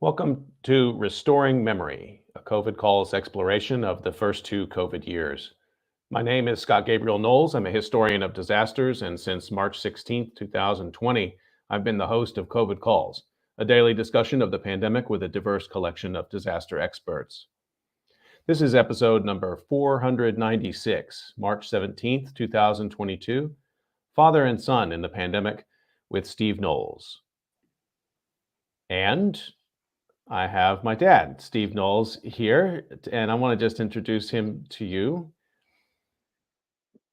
Welcome to Restoring Memory, a COVID calls exploration of the first two COVID years. My name is Scott Gabriel Knowles. I'm a historian of disasters, and since March 16th, 2020, I've been the host of COVID Calls, a daily discussion of the pandemic with a diverse collection of disaster experts. This is episode number 496, March 17th, 2022, Father and Son in the Pandemic with Steve Knowles. And I have my dad, Steve Knowles, here, and I want to just introduce him to you.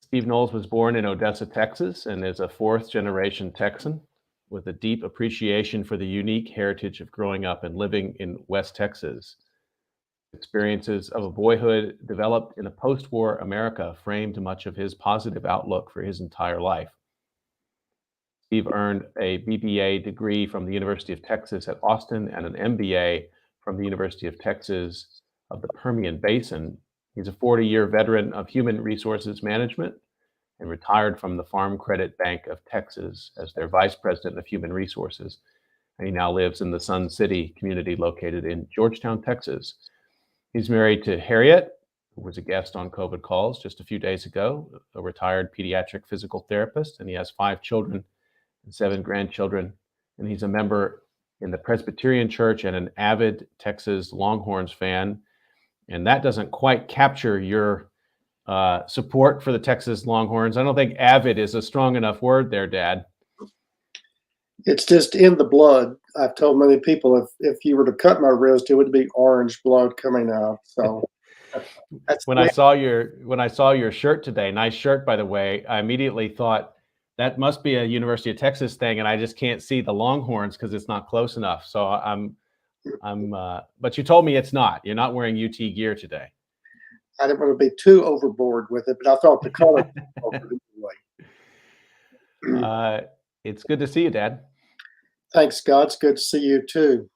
Steve Knowles was born in Odessa, Texas, and is a fourth-generation Texan with a deep appreciation for the unique heritage of growing up and living in West Texas. Experiences of a boyhood developed in a post-war America framed much of his positive outlook for his entire life. Steve earned a BBA degree from the University of Texas at Austin and an MBA from the University of Texas of the Permian Basin. He's a 40-year veteran of human resources management and retired from the Farm Credit Bank of Texas as their vice president of human resources. And he now lives in the Sun City community located in Georgetown, Texas. He's married to Harriet, who was a guest on COVID Calls just a few days ago, a retired pediatric physical therapist, and he has 5 children and 7 grandchildren, and he's a member in the Presbyterian Church and an avid Texas Longhorns fan. And that doesn't quite capture your support for the Texas Longhorns. I don't think avid is a strong enough word there, Dad. It's just in the blood. I've told many people if you were to cut my wrist, it would be orange blood coming out. So when I saw your shirt today, nice shirt by the way, I immediately thought that must be a University of Texas thing, and I just can't see the Longhorns because it's not close enough. So but you told me it's not. You're not wearing UT gear today. I didn't want to be too overboard with it, but I thought the color anyway. It's good to see you, Dad. Thanks, Scott. It's good to see you too.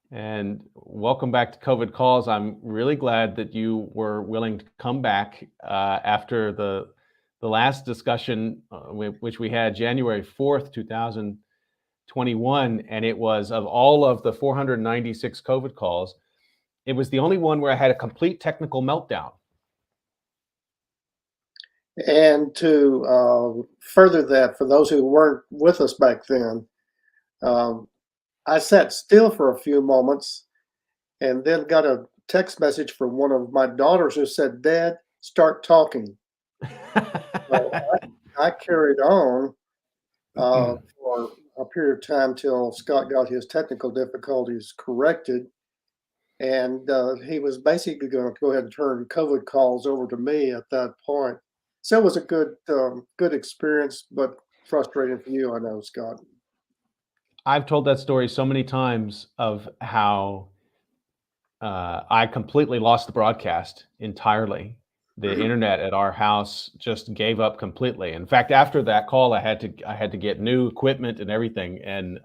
And welcome back to COVID Calls. I'm really glad that you were willing to come back after the last discussion, which we had January 4th, 2021, and it was of all of the 496 COVID calls, it was the only one where I had a complete technical meltdown. And to further that, for those who weren't with us back then, I sat still for a few moments and then got a text message from one of my daughters who said, "Dad, start talking." So I carried on for a period of time till Scott got his technical difficulties corrected. And he was basically going to go ahead and turn COVID calls over to me at that point. So it was a good experience, but frustrating for you, I know, Scott. I've told that story so many times of how I completely lost the broadcast entirely. The internet at our house just gave up completely. In fact, after that call, I had to get new equipment and everything. And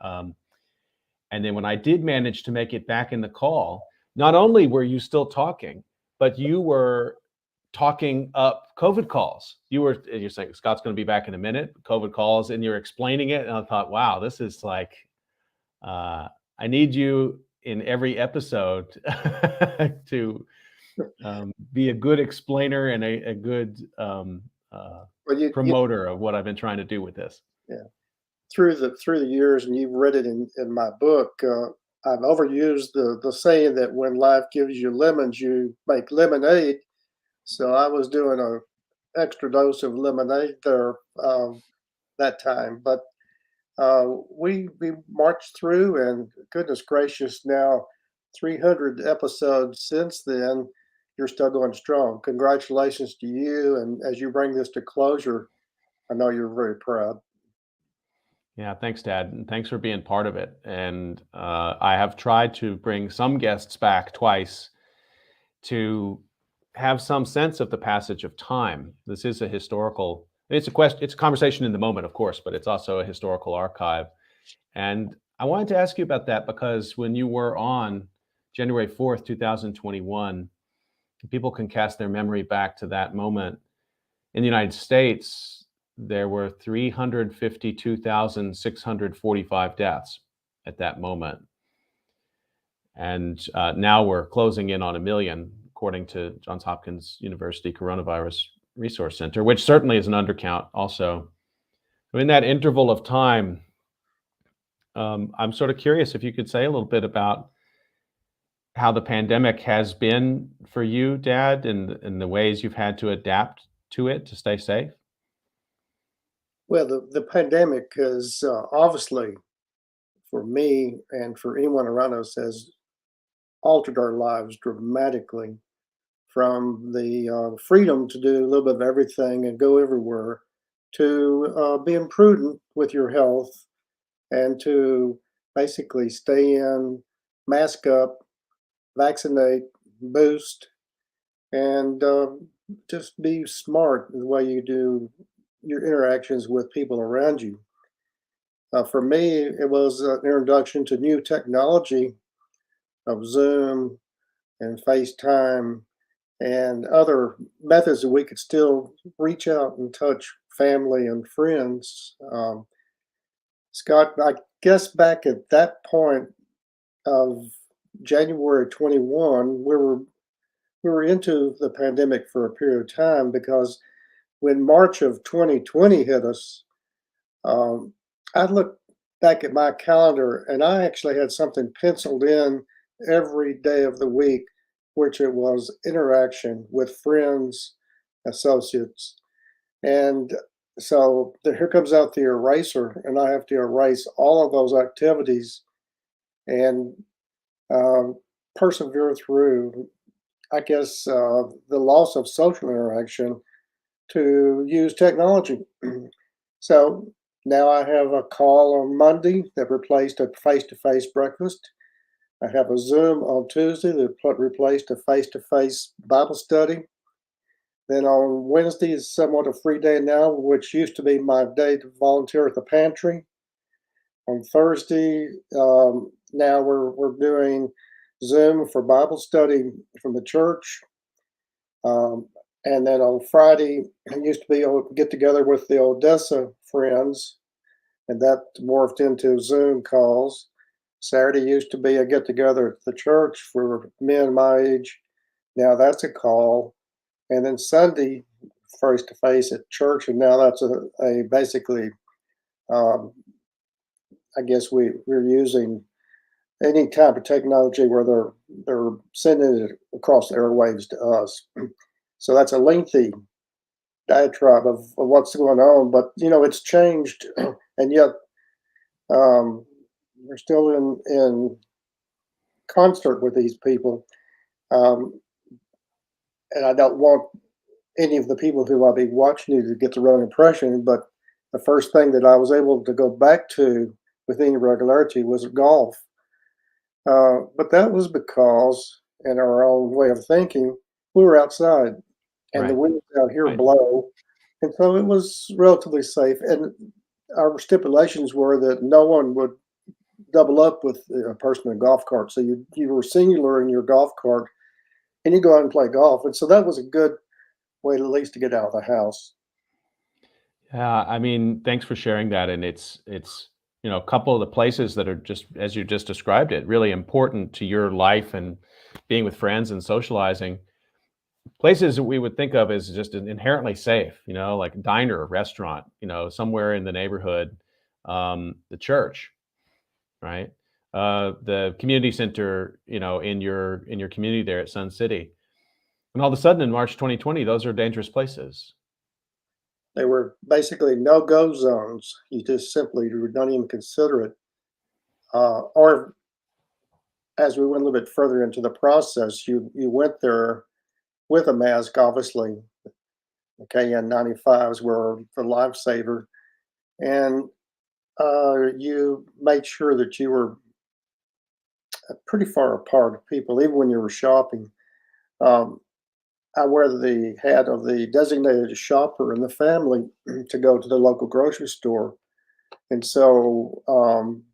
then when I did manage to make it back in the call, not only were you still talking, but you were talking up COVID calls. You're saying Scott's going to be back in a minute, COVID calls, and you're explaining it. And I thought, wow, this is like, I need you in every episode to be a good explainer and a good promoter of what I've been trying to do with this. Yeah, through the years, and you've read it in my book. I've overused the saying that when life gives you lemons, you make lemonade. So I was doing an extra dose of lemonade there that time. But we marched through, and goodness gracious, now 300 episodes since then. You're still going strong. Congratulations to you. And as you bring this to closure, I know you're very proud. Yeah, thanks, Dad. And thanks for being part of it. And I have tried to bring some guests back twice to have some sense of the passage of time. This is a historical, it's a conversation in the moment, of course, but it's also a historical archive. And I wanted to ask you about that because when you were on January 4th, 2021, people can cast their memory back to that moment. In the United States, there were 352,645 deaths at that moment. And now we're closing in on 1 million, according to Johns Hopkins University Coronavirus Resource Center, which certainly is an undercount also. So in that interval of time, I'm sort of curious if you could say a little bit about how the pandemic has been for you, Dad, and the ways you've had to adapt to it to stay safe. Well, the pandemic has obviously, for me and for anyone around us, has altered our lives dramatically, from the freedom to do a little bit of everything and go everywhere, to being prudent with your health, and to basically stay in, mask up, vaccinate, boost, and just be smart in the way you do your interactions with people around you. For me, it was an introduction to new technology of Zoom and FaceTime and other methods that we could still reach out and touch family and friends. Scott, I guess back at that point of January 21, we were into the pandemic for a period of time, because when March of 2020 hit us, um, I looked back at my calendar and I actually had something penciled in every day of the week, which it was interaction with friends, associates. And so here comes out the eraser, and I have to erase all of those activities and um, persevere through, I guess, the loss of social interaction to use technology. So now I have a call on Monday that replaced a face to face breakfast. I have a Zoom on Tuesday that replaced a face to face Bible study. Then on Wednesday is somewhat a free day now, which used to be my day to volunteer at the pantry. On Thursday, now we're doing Zoom for Bible study from the church. Um, and then on Friday, I used to be able to get together with the Odessa friends, and that morphed into Zoom calls. Saturday used to be a get together at the church for men my age. Now that's a call. And then Sunday, face to face at church, and now that's a basically, um, I guess we're using any type of technology where they're sending it across the airwaves to us. So that's a lengthy diatribe of what's going on, but it's changed, and yet um, we're still in concert with these people, um, and I don't want any of the people who I'll be watching you to get the wrong impression. But the first thing that I was able to go back to with any regularity was golf. But that was because, in our own way of thinking, we were outside and the Right. winds out here Right. blow. And so it was relatively safe. And our stipulations were that no one would double up with a person in a golf cart. So you were singular in your golf cart and you go out and play golf. And so that was a good way at least to get out of the house. Yeah, I mean, thanks for sharing that. And it's a couple of the places that are just as you just described it, really important to your life and being with friends and socializing. Places that we would think of as just inherently safe, like a diner, restaurant, somewhere in the neighborhood, the church, right? The community center, in your community there at Sun City. And all of a sudden in March 2020, those are dangerous places. They were basically no-go zones. You just simply would not even consider it. Or as we went a little bit further into the process, you went there with a mask, obviously. The KN95s were the lifesaver, and you made sure that you were pretty far apart of people, even when you were shopping. Um, I wear the hat of the designated shopper in the family to go to the local grocery store. And so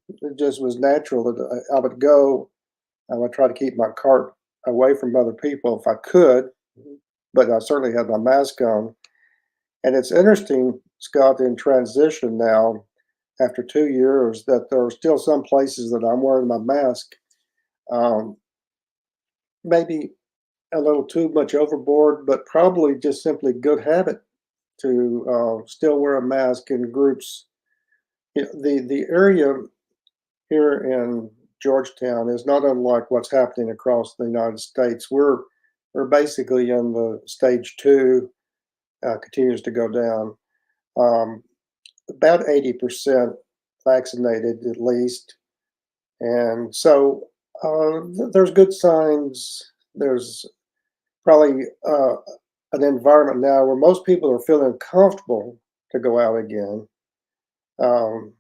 it just was natural that I would go. I would try to keep my cart away from other people if I could, but I certainly had my mask on. And it's interesting, Scott, in transition now, after 2 years, that there are still some places that I'm wearing my mask. Um, maybe a little too much overboard, but probably just simply good habit to still wear a mask in groups. The area here in Georgetown is not unlike what's happening across the United States. We're basically in the stage two, continues to go down. Um, about 80% vaccinated at least, and so there's good signs. There's probably an environment now where most people are feeling comfortable to go out again. Um,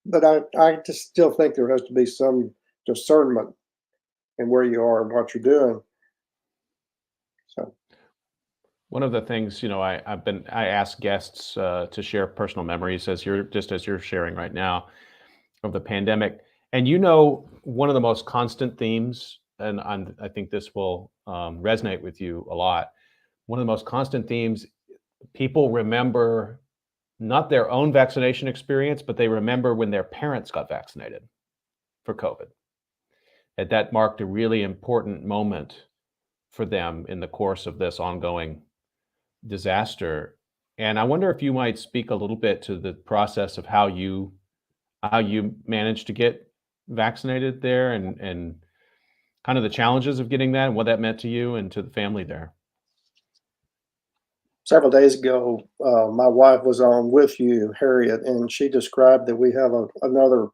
but I just still think there has to be some discernment in where you are and what you're doing. So, One of the things, I ask guests to share personal memories as you're sharing right now of the pandemic. And one of the most constant themes, and I think this will resonate with you a lot. One of the most constant themes, people remember not their own vaccination experience, but they remember when their parents got vaccinated for COVID. And that marked a really important moment for them in the course of this ongoing disaster. And I wonder if you might speak a little bit to the process of how you managed to get vaccinated there, and kind of the challenges of getting that and what that meant to you and to the family there. several days ago, my wife was on with you, Harriet, and she described that we have another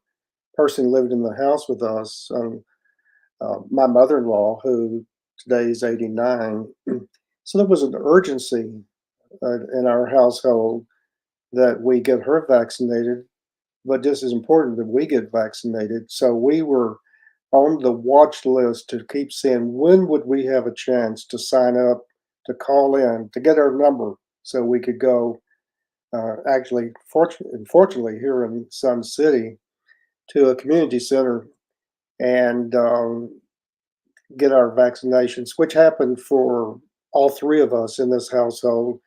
person living in the house with us. My mother-in-law, who today is 89. So there was an urgency in our household that we get her vaccinated, but just as important that we get vaccinated. So we were on the watch list to keep seeing when would we have a chance to sign up, to call in, to get our number so we could go. Actually, fortunately, here in Sun City, to a community center and get our vaccinations, which happened for all three of us in this household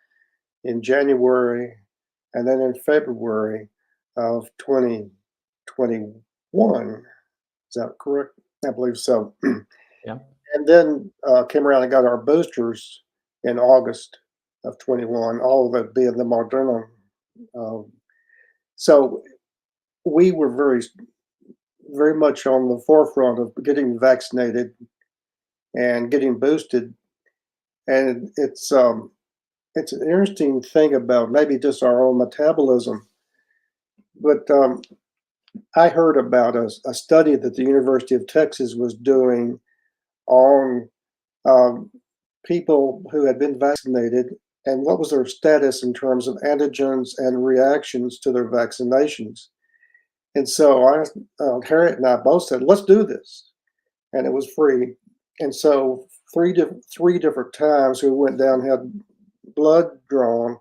in January and then in February of 2021. Is that correct? I believe so. Yeah. And then came around and got our boosters in August of 21, all of it being the Moderna. Um, so we were very much on the forefront of getting vaccinated and getting boosted. And it's an interesting thing about maybe just our own metabolism. But I heard about a study that the University of Texas was doing on um, people who had been vaccinated and what was their status in terms of antigens and reactions to their vaccinations. And so Harriet and I both said, let's do this. And it was free. And so three different times we went down, had blood drawn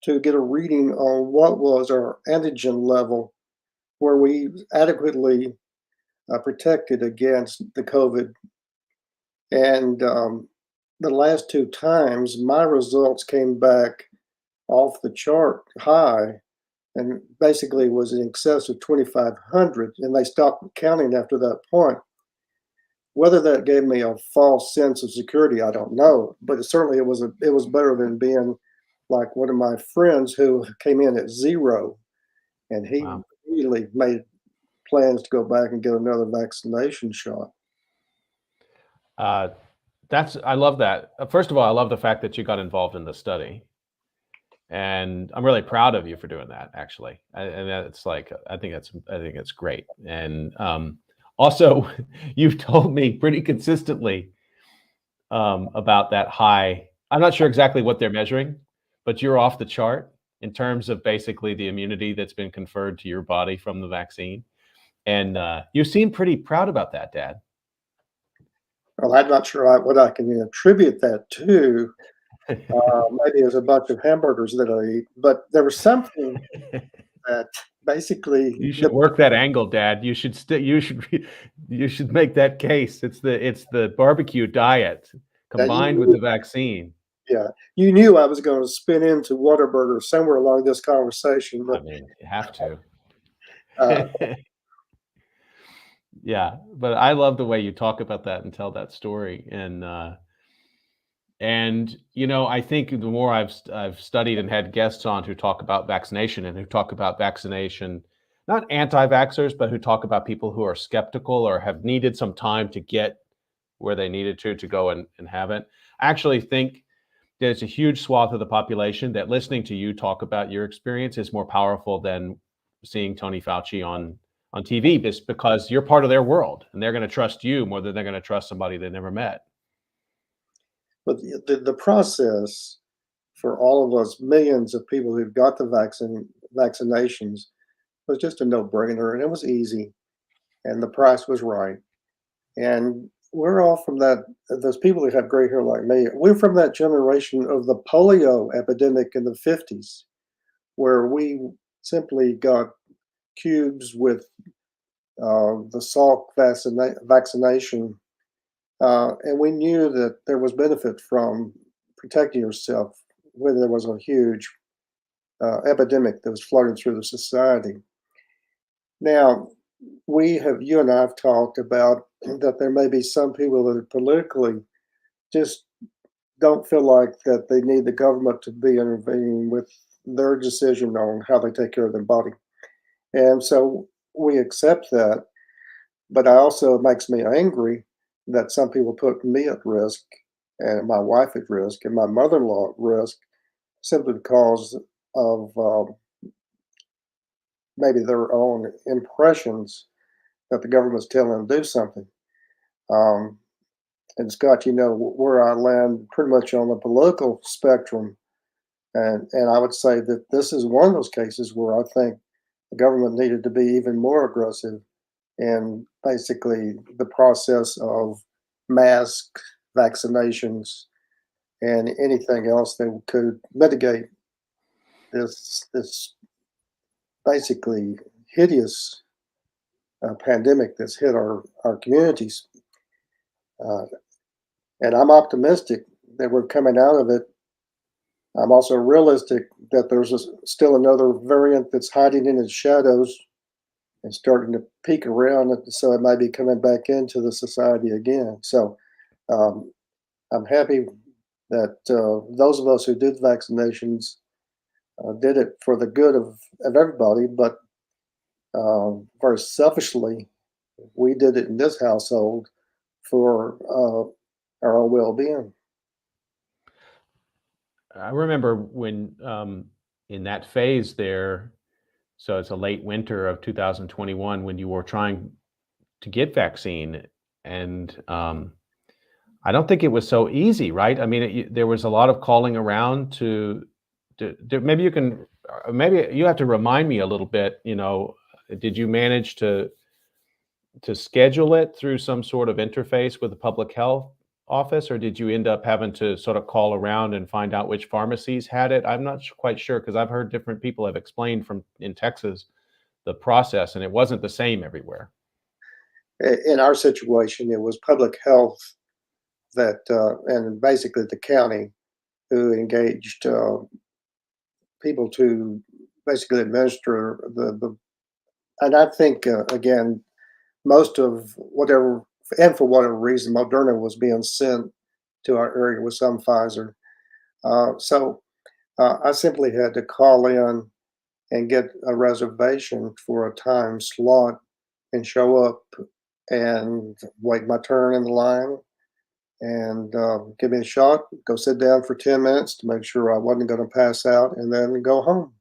to get a reading on what was our antigen level, where we adequately protected against the COVID. And the last two times, my results came back off the chart high and basically was in excess of 2,500. And they stopped counting after that point. Whether that gave me a false sense of security, I don't know. But it was better than being like one of my friends who came in at zero, and he Wow. immediately made plans to go back and get another vaccination shot. Uh, I love that. First of all, I love the fact that you got involved in the study, and I'm really proud of you for doing that. Actually, and that's like I think it's great. And also, you've told me pretty consistently about that high. I'm not sure exactly what they're measuring, but you're off the chart in terms of basically the immunity that's been conferred to your body from the vaccine. And you seem pretty proud about that, Dad. Well, I'm not sure what I can attribute that to. Maybe it's a bunch of hamburgers that I eat, but there was something that basically You should work that angle, Dad. You should make that case. It's the barbecue diet that combined with the vaccine. yeah, you knew I was going to spin into Whataburger somewhere along this conversation, I but mean, you have to. uh, Yeah, but I love the way you talk about that and tell that story, and I think the more I've studied and had guests on who talk about vaccination and who talk about vaccination, not anti-vaxxers, but who talk about people who are skeptical or have needed some time to get where they needed to go and have it. I actually think there's a huge swath of the population that listening to you talk about your experience is more powerful than seeing Tony Fauci on TV, just because you're part of their world and they're going to trust you more than they're going to trust somebody they never met. But the process for all of us millions of people who've got the vaccinations was just a no-brainer, and it was easy, and the price was right. And we're all from that. Those people who have gray hair like me, we're from that generation of the polio epidemic in the 50s, where we simply got cubes with the Salk vaccination, and we knew that there was benefit from protecting yourself when there was a huge epidemic that was floating through the society. Now, you and I have talked about that there may be some people that are politically just don't feel like that they need the government to be intervening with their decision on how they take care of their body. And so we accept that. But I also, it makes me angry that some people put me at risk and my wife at risk and my mother-in-law at risk simply because of maybe their own impressions that the government's telling them to do something. Um, and Scott, where I land pretty much on the political spectrum, and I would say that this is one of those cases where I think the government needed to be even more aggressive in basically the process of mask vaccinations and anything else that could mitigate this basically hideous pandemic that's hit our communities. Uh, and I'm optimistic that we're coming out of it. I'm also realistic that still another variant that's hiding in its shadows and starting to peek around, so it might be coming back into the society again. So um, I'm happy that those of us who did vaccinations did it for the good of everybody, but very selfishly, we did it in this household for our own well-being. I remember when in that phase there, so it's a late winter of 2021 when you were trying to get vaccine, and I don't think it was so easy, right? I mean, there was a lot of calling around maybe you can, maybe you have to remind me a little bit. Did you manage to schedule it through some sort of interface with the public health office, or did you end up having to sort of call around and find out which pharmacies had it? I'm not quite sure, because I've heard different people have explained from in Texas the process, and it wasn't the same everywhere. In our situation, it was public health and basically the county who engaged people to basically administer the and I think again most of whatever and for whatever reason Moderna was being sent to our area with some Pfizer. So I simply had to call in and get a reservation for a time slot and show up and wait my turn in the line and give me a shot, go sit down for 10 minutes to make sure I wasn't going to pass out, and then go home.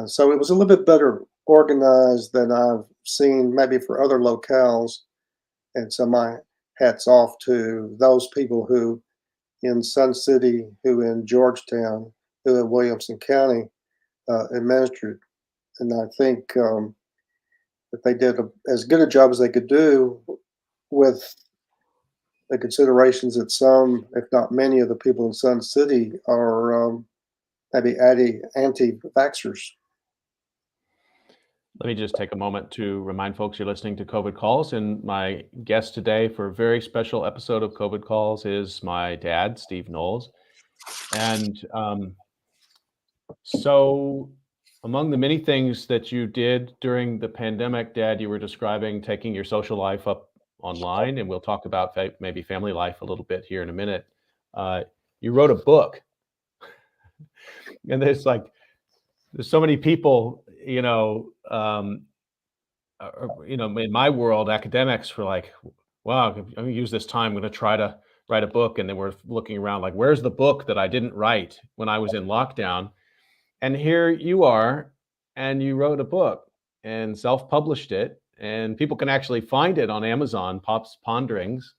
So it was a little bit better organized than I've seen maybe for other locales. And so my hats off to those people who in Sun City, who in Georgetown, who in Williamson County administered. And I think that they did as good a job as they could do with the considerations that some, if not many, of the people in Sun City are maybe anti-vaxxers. Let me just take a moment to remind folks you're listening to COVID Calls, and my guest today for a very special episode of COVID Calls is my dad, Steve Knowles. And so Among the many things that you did during the pandemic, Dad, you were describing taking your social life up online, and we'll talk about maybe family life a little bit here in a minute. Uh, you wrote a book, and there's so many people, in my world, academics were like, "Wow, I'm going to use this time. I'm going to try to write a book," and then we're looking around like, "Where's the book that I didn't write when I was in lockdown?" And here you are, and you wrote a book and self-published it, and people can actually find it on Amazon, Pop's Ponderings.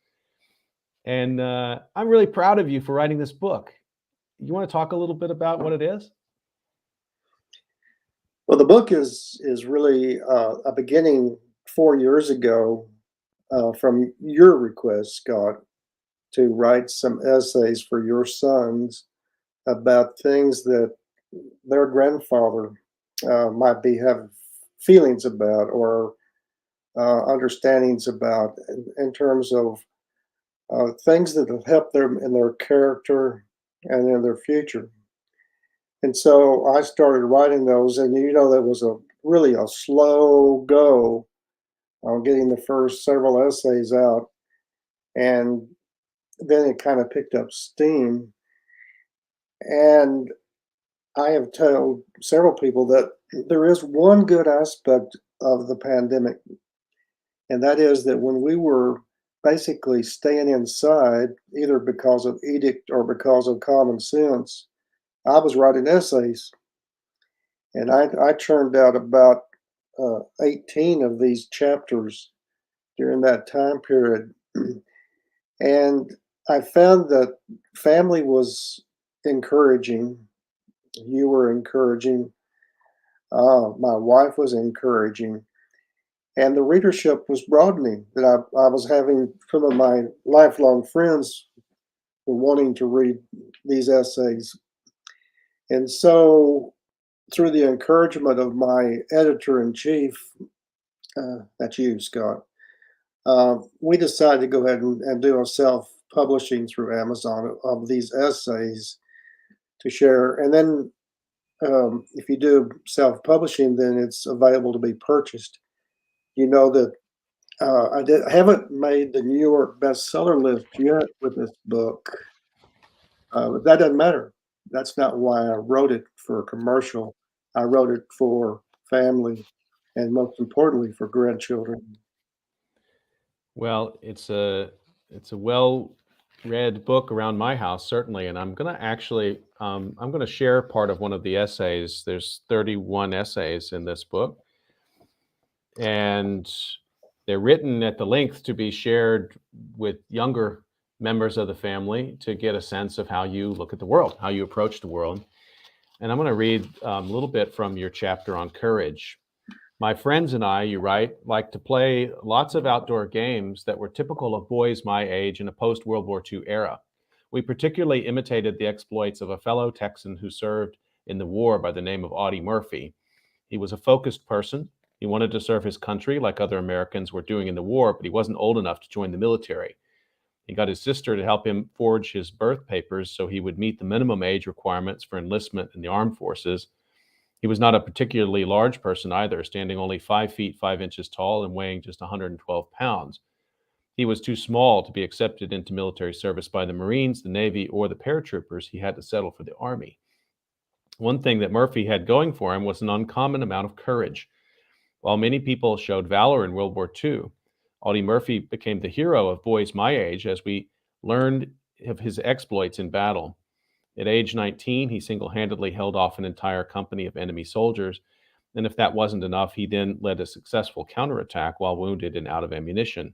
And I'm really proud of you for writing this book. You want to talk a little bit about what it is? Well, the book is really a beginning 4 years ago from your request, Scott, to write some essays for your sons about things that their grandfather might be have feelings about or understandings about in terms of things that have helped them in their character and in their future. And so I started writing those, and that was a really a slow go on getting the first several essays out, and then it kind of picked up steam. And I have told several people that there is one good aspect of the pandemic, and that is that when we were basically staying inside, either because of edict or because of common sense, I was writing essays, and I churned out about 18 of these chapters during that time period. And I found that family was encouraging. You were encouraging. My wife was encouraging. And the readership was broadening. That I was having some of my lifelong friends were wanting to read these essays. And so, through the encouragement of my editor in chief, that's you, Scott, we decided to go ahead and do a self publishing through Amazon of these essays to share. And then, if you do self publishing, then it's available to be purchased. You know that I haven't made the New York bestseller list yet with this book, but that doesn't matter. That's not why I wrote it for a commercial. I wrote it for family, and most importantly, for grandchildren. Well, it's a well-read book around my house, certainly, and I'm gonna share part of one of the essays. There's 31 essays in this book, and they're written at the length to be shared with younger members of the family to get a sense of how you look at the world, how you approach the world. And I'm going to read a little bit from your chapter on courage. My friends and I, you write, like to play lots of outdoor games that were typical of boys my age in a post World War II era. We particularly imitated the exploits of a fellow Texan who served in the war by the name of Audie Murphy. He was a focused person. He wanted to serve his country like other Americans were doing in the war, but he wasn't old enough to join the military. He got his sister to help him forge his birth papers so he would meet the minimum age requirements for enlistment in the armed forces. He was not a particularly large person either, standing only 5 feet 5 inches tall and weighing just 112 pounds. He was too small to be accepted into military service by the Marines, the Navy, or the paratroopers. He had to settle for the Army. One thing that Murphy had going for him was an uncommon amount of courage. While many people showed valor in World War II, Audie Murphy became the hero of boys my age as we learned of his exploits in battle. At age 19, he single-handedly held off an entire company of enemy soldiers, and if that wasn't enough, he then led a successful counterattack while wounded and out of ammunition.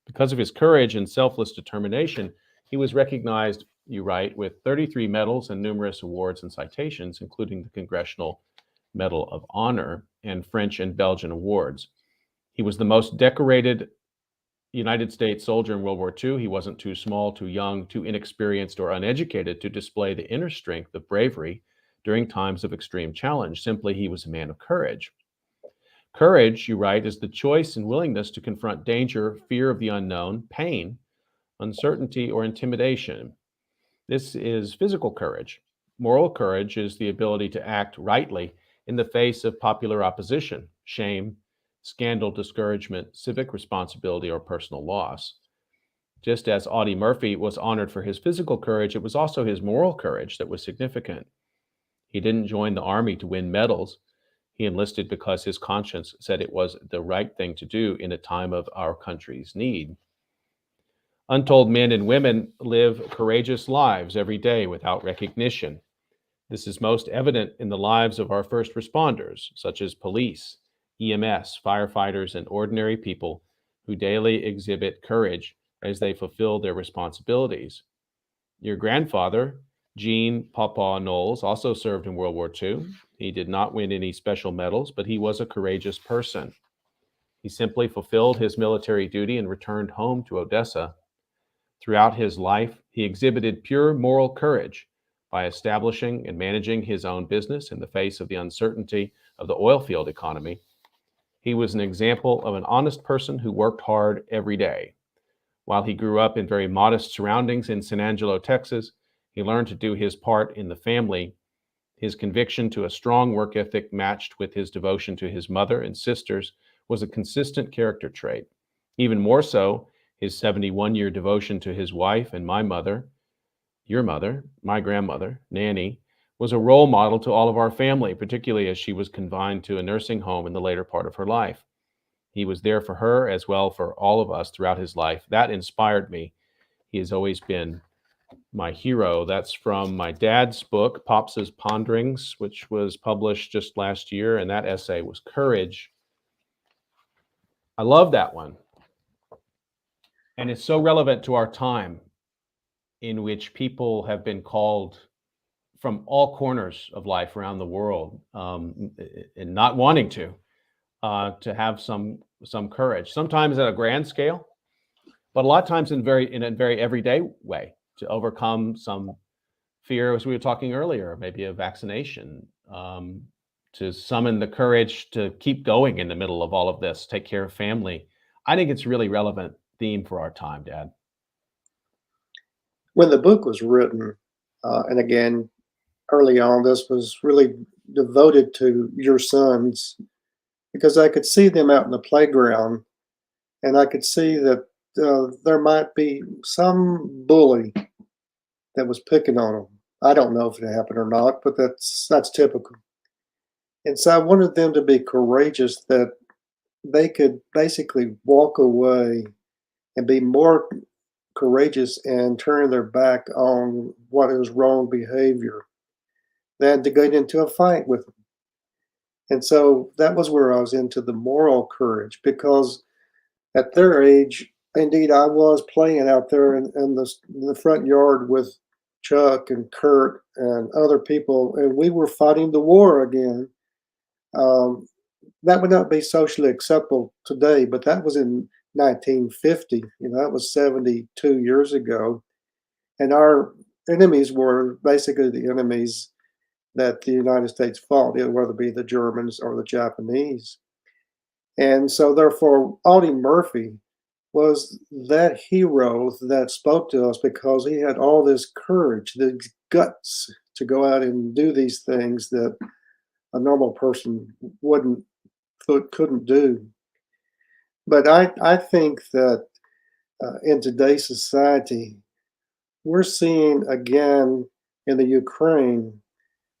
Because of his courage and selfless determination, he was recognized, you write, with 33 medals and numerous awards and citations, including the Congressional Medal of Honor and French and Belgian awards. He was the most decorated United States soldier in World War II. He wasn't too small, too young, too inexperienced, or uneducated to display the inner strength of bravery during times of extreme challenge. Simply, he was a man of courage. Courage, you write, is the choice and willingness to confront danger, fear of the unknown, pain, uncertainty, or intimidation. This is physical courage. Moral courage is the ability to act rightly in the face of popular opposition, shame, scandal, discouragement, civic responsibility, or personal loss. Just as Audie Murphy was honored for his physical courage, it was also his moral courage that was significant. He didn't join the army to win medals. He enlisted because his conscience said it was the right thing to do in a time of our country's need. Untold men and women live courageous lives every day without recognition. This is most evident in the lives of our first responders, such as police, EMS, firefighters, and ordinary people who daily exhibit courage as they fulfill their responsibilities. Your grandfather, Gene Pawpaw Knowles, also served in World War II. He did not win any special medals, but he was a courageous person. He simply fulfilled his military duty and returned home to Odessa. Throughout his life, he exhibited pure moral courage by establishing and managing his own business in the face of the uncertainty of the oil field economy. He was an example of an honest person who worked hard every day. While he grew up in very modest surroundings in San Angelo, Texas, he learned to do his part in the family. His conviction to a strong work ethic matched with his devotion to his mother and sisters was a consistent character trait. Even more so, his 71-year devotion to his wife and my mother, your mother, my grandmother, Nanny, was a role model to all of our family, particularly as she was confined to a nursing home in the later part of her life. He was there for her as well for all of us throughout his life. That inspired me. He has always been my hero. That's from my dad's book, Pops's Ponderings, which was published just last year, and that essay was Courage. I love that one. And it's so relevant to our time, in which people have been called from all corners of life around the world, and not wanting to have some courage. Sometimes at a grand scale, but a lot of times in a very everyday way, to overcome some fear, as we were talking earlier, maybe a vaccination, to summon the courage to keep going in the middle of all of this, take care of family. I think it's a really relevant theme for our time, Dad. When the book was written, and again, early on, this was really devoted to your sons because I could see them out in the playground, and I could see that there might be some bully that was picking on them. I don't know if it happened or not, but that's typical. And so I wanted them to be courageous, that they could basically walk away and be more courageous and turn their back on what is wrong behavior than to get into a fight with them. And so that was where I was into the moral courage, because at their age, indeed, I was playing out there in the front yard with Chuck and Kurt and other people, and we were fighting the war again. Um, that would not be socially acceptable today, but that was in 1950. That was 72 years ago. And our enemies were basically the enemies that the United States fought, whether it be the Germans or the Japanese. And so, therefore, Audie Murphy was that hero that spoke to us because he had all this courage, the guts to go out and do these things that a normal person couldn't do. But I think that in today's society, we're seeing again in the Ukraine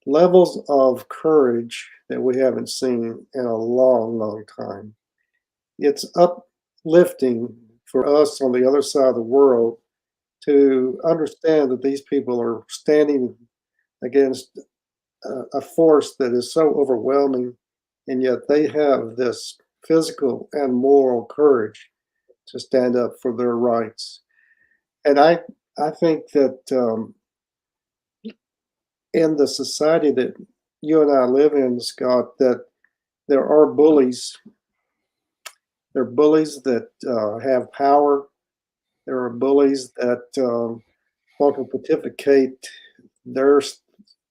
levels of courage that we haven't seen in a long, long time. It's uplifting for us on the other side of the world to understand that these people are standing against a force that is so overwhelming, and yet they have this physical and moral courage to stand up for their rights. And I think that in the society that you and I live in, Scott, that there are bullies. There are bullies that have power. There are bullies that want to pontificate their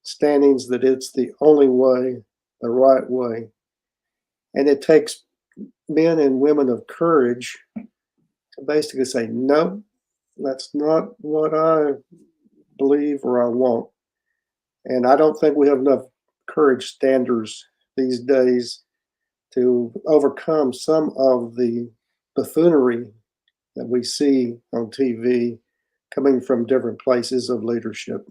standings that it's the only way, the right way. And it takes men and women of courage to basically say, no, that's not what I believe or I want. And I don't think we have enough courage standers these days to overcome some of the buffoonery that we see on TV coming from different places of leadership.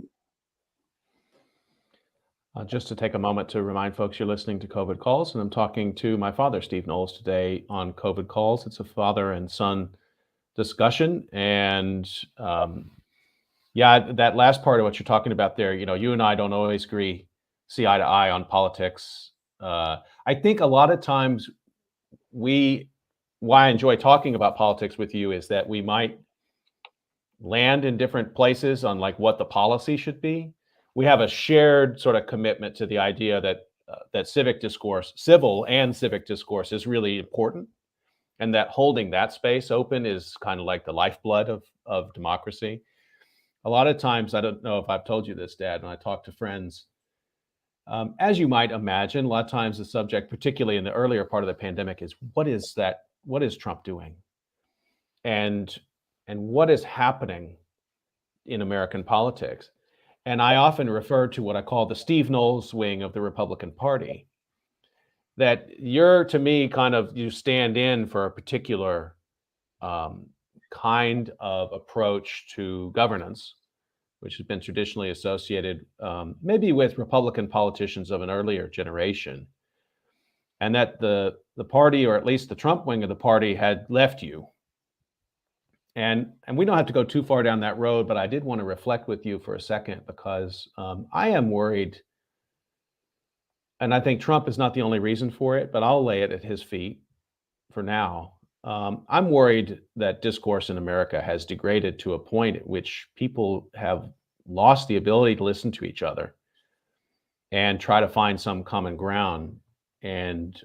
Just to take a moment to remind folks you're listening to COVID Calls, and I'm talking to my father, Steve Knowles, today on COVID Calls. It's a father and son discussion. And yeah, that last part of what you're talking about there, you and I don't always see eye to eye on politics. I think a lot of times why I enjoy talking about politics with you is that we might land in different places on like what the policy should be. We have a shared sort of commitment to the idea that civil and civic discourse is really important, and that holding that space open is kind of like the lifeblood of democracy. A lot of times, I don't know if I've told you this, Dad, when I talk to friends, as you might imagine, a lot of times the subject, particularly in the earlier part of the pandemic, is what is Trump doing? And what is happening in American politics? And I often refer to what I call the Steve Knowles wing of the Republican Party. That you're, to me, you stand in for a particular kind of approach to governance, which has been traditionally associated maybe with Republican politicians of an earlier generation, and that the party, or at least the Trump wing of the party, had left you. And we don't have to go too far down that road, but I did want to reflect with you for a second, because I am worried, and I think Trump is not the only reason for it, but I'll lay it at his feet for now. I'm worried that discourse in America has degraded to a point at which people have lost the ability to listen to each other and try to find some common ground. And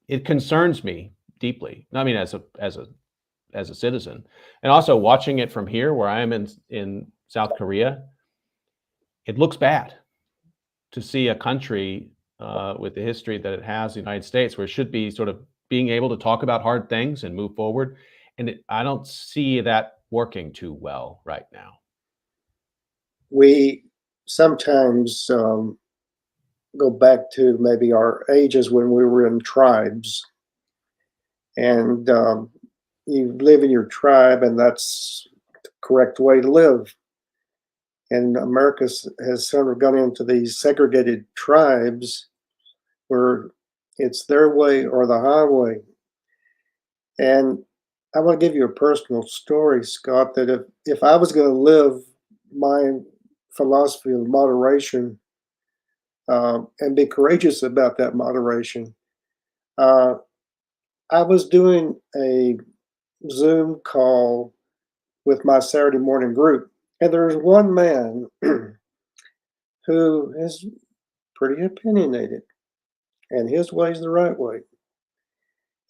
it concerns me deeply. I mean, as a citizen, and also watching it from here, where I am in South Korea, it looks bad to see a country with the history that it has, the United States, where it should be sort of being able to talk about hard things and move forward. And I don't see that working too well right now. We sometimes go back to maybe our ages when we were in tribes, and you live in your tribe, and that's the correct way to live. And America has sort of gone into these segregated tribes where it's their way or the highway. And I want to give you a personal story, Scott, that if I was going to live my philosophy of moderation and be courageous about that moderation, uh, I was doing a Zoom call with my Saturday morning group, and there's one man who is pretty opinionated, and his way is the right way.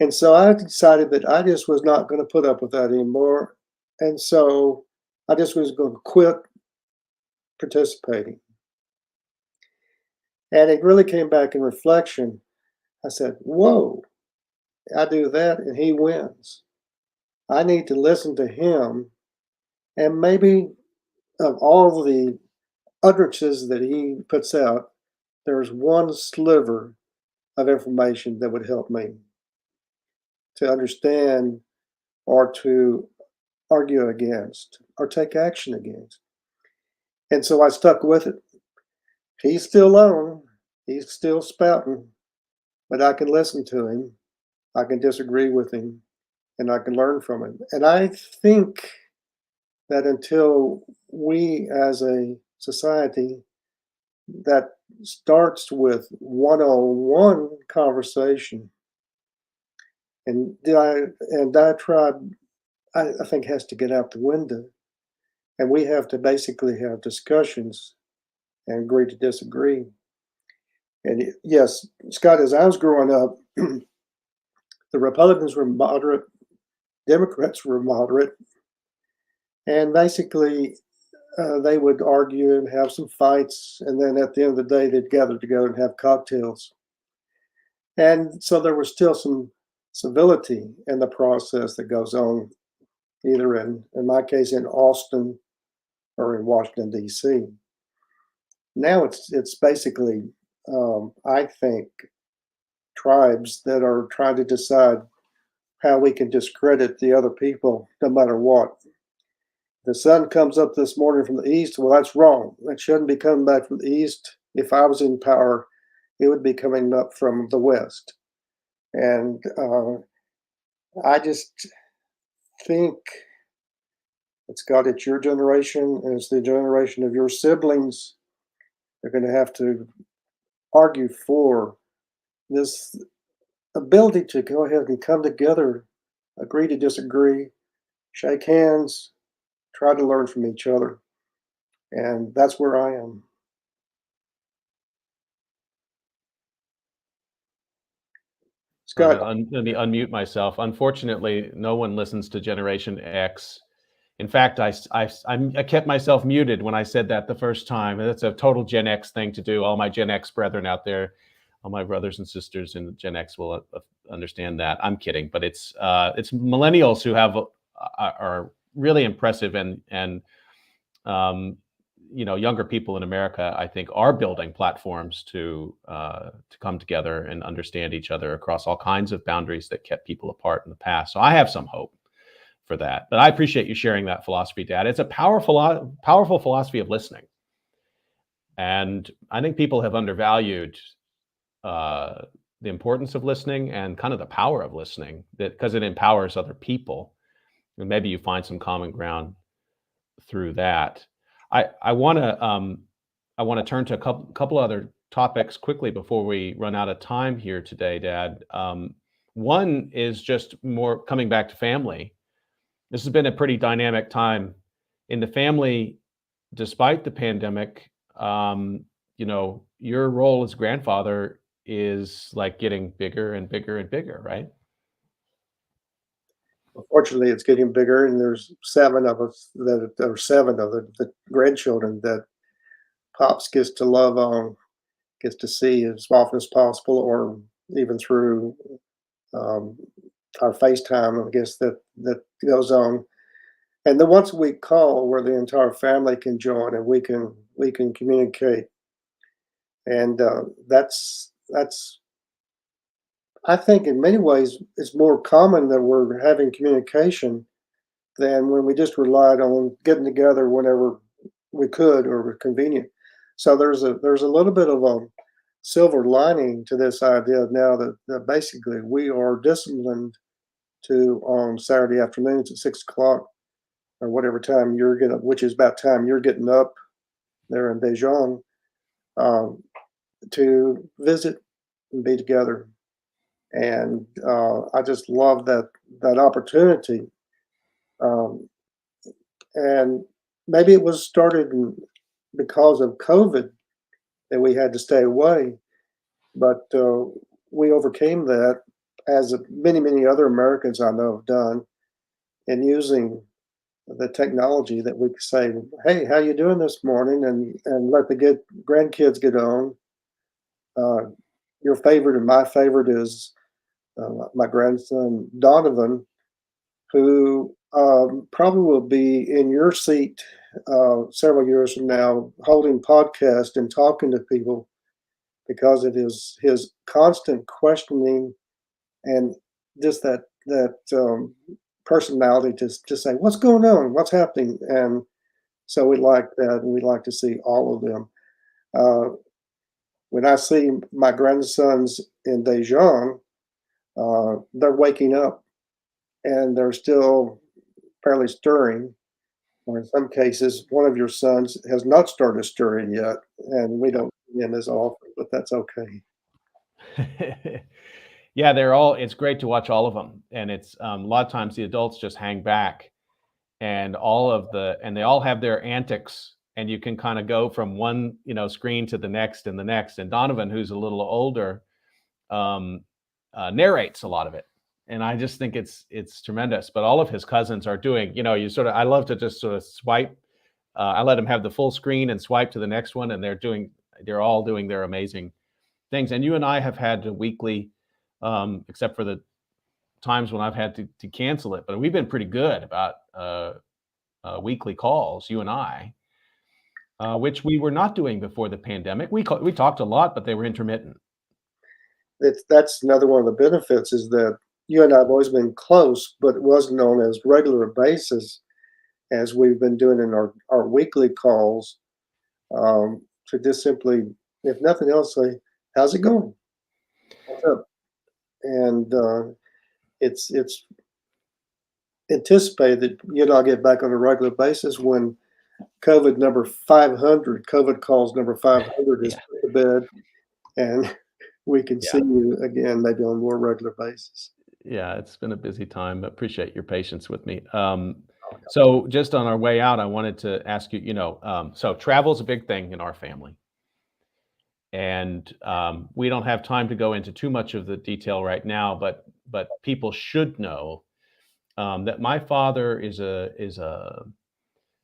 And so I decided that I just was not going to put up with that anymore. And so I just was going to quit participating. And it really came back in reflection. I said, whoa, I do that and he wins. I need to listen to him. And maybe of all the utterances that he puts out, there's one sliver of information that would help me to understand or to argue against or take action against. And so I stuck with it. He's still on, he's still spouting, but I can listen to him, I can disagree with him, and I can learn from him. And I think that until we as a society, that starts with one-on-one conversation and diatribe, I think has to get out the window. And we have to basically have discussions and agree to disagree. And yes, Scott, as I was growing up, the Republicans were moderate, Democrats were moderate, and basically they would argue and have some fights, and then at the end of the day, they'd gather together and have cocktails. And so there was still some civility in the process that goes on, either in my case, in Austin or in Washington, D.C. Now it's basically I think, tribes that are trying to decide how we can discredit the other people no matter what. The sun comes up this morning from the east. Well, that's wrong. It shouldn't be coming back from the east. If I was in power, it would be coming up from the west. And I just think Scott, it's your generation and it's the generation of your siblings. They're going to have to argue for this ability to go ahead and come together, agree to disagree, shake hands, try to learn from each other. And that's where I am. Scott, Let me unmute myself. Unfortunately, no one listens to Generation X. In fact, I kept myself muted when I said that the first time. That's a total Gen X thing to do. All my Gen X brethren out there, all my brothers and sisters in Gen X will understand that. I'm kidding, but it's millennials who are really impressive and younger people in America, I think, are building platforms to come together and understand each other across all kinds of boundaries that kept people apart in the past. So I have some hope for that. But I appreciate you sharing that philosophy, Dad. It's a powerful philosophy of listening. And I think people have undervalued the importance of listening and kind of the power of listening, that because it empowers other people. And maybe you find some common ground through that. I want to turn to a couple other topics quickly before we run out of time here today, Dad. One is just more coming back to family. This has been a pretty dynamic time in the family, despite the pandemic. Your role as grandfather is like getting bigger and bigger and bigger, right? unfortunately, it's getting bigger, and there's seven of us that are seven of the grandchildren that Pops gets to love on, gets to see as often as possible, or even through um, our FaceTime, I guess that goes on. And the once a week call where the entire family can join and we can communicate. And that's I think in many ways it's more common that we're having communication than when we just relied on getting together whenever we could or were convenient. So there's a little bit of a silver lining to this idea now that basically we are disciplined to on Saturday afternoons at 6 o'clock or whatever time you're getting, which is about time you're getting up there in Dijon, um, to visit and be together. And I just love that opportunity. Um, and maybe it was started because of COVID that we had to stay away, but we overcame that, as many other Americans I know have done, in using the technology that we could say, "Hey, how you doing this morning?" and let the grandkids get on. Uh, your favorite and my favorite is my grandson Donovan, who probably will be in your seat several years from now, holding podcast and talking to people because of his constant questioning and just that personality to say what's going on, what's happening, and so we like that, and we like to see all of them. Uh, when I see my grandsons in Dijon, they're waking up and they're still fairly stirring. Or in some cases, one of your sons has not started stirring yet, and we Yeah. don't see him as often, but that's okay. Yeah, it's great to watch all of them. And it's a lot of times the adults just hang back and they all have their antics, and you can kind of go from one, screen to the next and the next. And Donovan, who's a little older, um, narrates a lot of it. And I just think it's tremendous. But all of his cousins are doing, I love to just sort of swipe. I let him have the full screen and swipe to the next one, and they're all doing their amazing things. And you and I have had to weekly, except for the times when I've had to cancel it, but we've been pretty good about weekly calls, you and I. which we were not doing before the pandemic. We talked a lot, but they were intermittent. That's another one of the benefits is that you and I have always been close, but it wasn't on as regular a basis as we've been doing in our weekly calls. To just simply, if nothing else, say, "How's it going? What's up?" And it's anticipated that you and I'll get back on a regular basis when COVID calls number 500 is Yeah, put to bed, and we can see yeah, you again, maybe on a more regular basis. yeah. It's been a busy time. Appreciate your patience with me. So just on our way out, I wanted to ask you, so travel's a big thing in our family. And we don't have time to go into too much of the detail right now, but people should know that my father is a.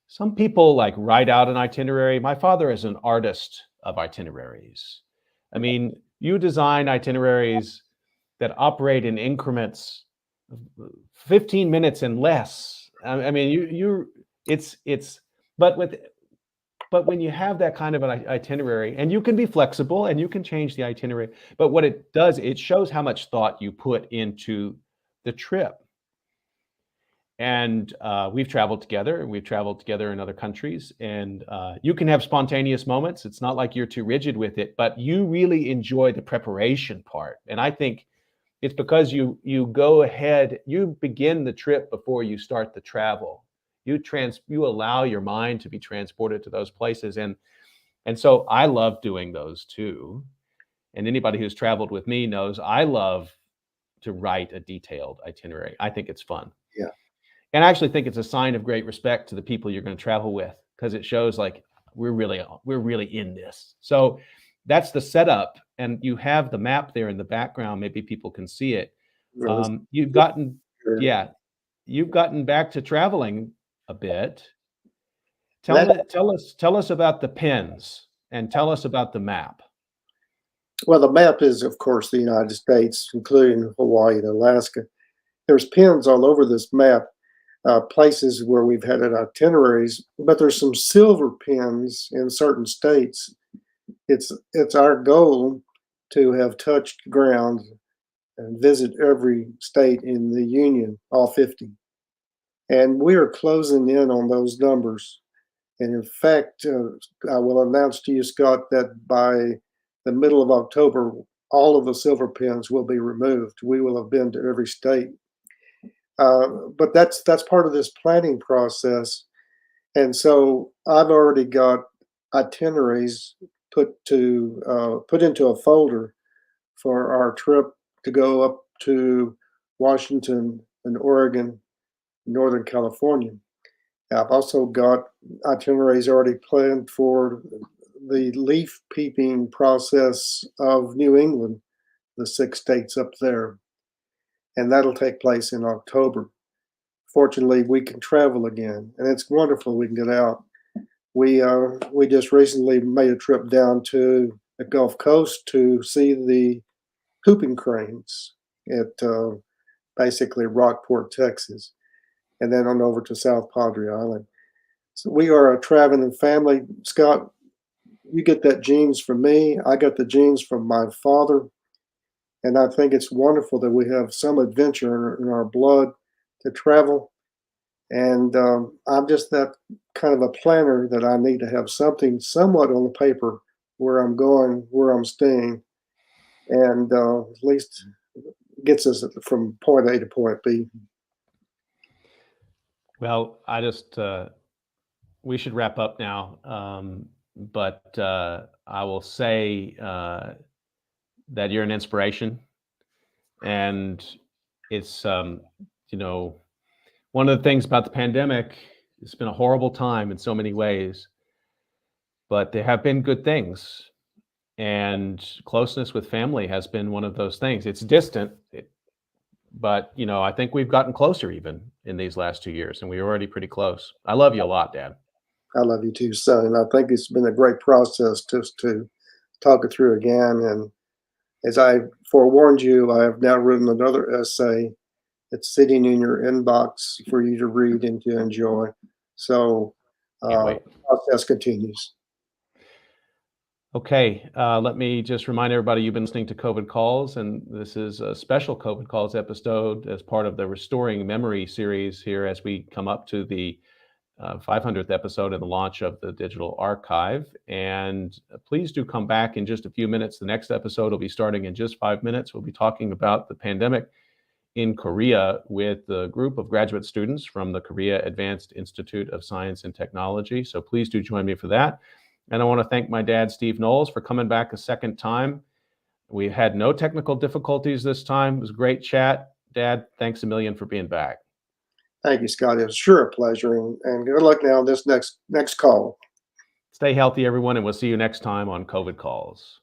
Some people like write out an itinerary. My father is an artist of itineraries. I mean, you design itineraries that operate in increments of 15 minutes and less. I mean, it's, but with but when you have that kind of an itinerary, and you can be flexible and you can change the itinerary, but what it does, it shows how much thought you put into the trip. And we've traveled together, and we've traveled together in other countries, and you can have spontaneous moments. It's not like you're too rigid with it, but you really enjoy the preparation part. And I think it's because you go ahead, you begin the trip before you start the travel. You allow your mind to be transported to those places, and so I love doing those too. And anybody who's traveled with me knows I love to write a detailed itinerary. I think it's fun. Yeah. And I actually think it's a sign of great respect to the people you're going to travel with, because it shows like we're really in this. So that's the setup, and you have the map there in the background. Maybe people can see it. Well, this You've gotten, year. yeah, you've gotten back to traveling a bit. That Tell us about the pins, and tell us about the map. well, the map is, of course, the United States, including Hawaii and Alaska. There's pins all over this map, places where we've had itineraries, but there's some silver pins in certain states. It's our goal to have touched ground and visit every state in the union, all 50. And we are closing in on those numbers. And in fact, I will announce to you, Scott, that by the middle of October, all of the silver pins will be removed. We will have been to every state. But that's part of this planning process. And so I've already got itineraries put into a folder for our trip to go up to Washington and Oregon, Northern California. I've also got itineraries already planned for the leaf peeping process of New England, the 6 states up there, and that'll take place in October. Fortunately, we can travel again, and it's wonderful we can get out. We just recently made a trip down to the Gulf Coast to see the hooping cranes at basically Rockport, Texas, and then on over to South Padre Island. So we are a traveling family. Scott, you get that genes from me. I got the genes from my father. And I think it's wonderful that we have some adventure in our blood to travel. And I'm just that kind of a planner that I need to have something somewhat on the paper where I'm going, where I'm staying, and at least gets us from point A to point B. Well, we should wrap up now. But I will say that you're an inspiration, and it's one of the things about the pandemic. It's been a horrible time in so many ways, but there have been good things, and closeness with family has been one of those things. It's distant, but I think we've gotten closer even in these last 2 years, and we're already pretty close. I love you a lot, Dad. I love you too, son. I think it's been a great process just to talk it through again. And as I forewarned you, I have now written another essay. It's sitting in your inbox for you to read and to enjoy. So Can't the wait. process continues. Okay, let me just remind everybody you've been listening to COVID Calls, and this is a special COVID Calls episode as part of the Restoring Memory series here as we come up to the 500th episode and the launch of the digital archive. And please do come back in just a few minutes. The next episode will be starting in just 5 minutes. We'll be talking about the pandemic in Korea with a group of graduate students from the Korea Advanced Institute of Science and Technology. So please do join me for that. And I want to thank my dad, Steve Knowles, for coming back a second time. We had no technical difficulties this time. It was a great chat. Dad, thanks a million for being back. Thank you, Scott. It was sure a pleasure, and good luck now on this next call. Stay healthy, everyone, and we'll see you next time on COVID Calls.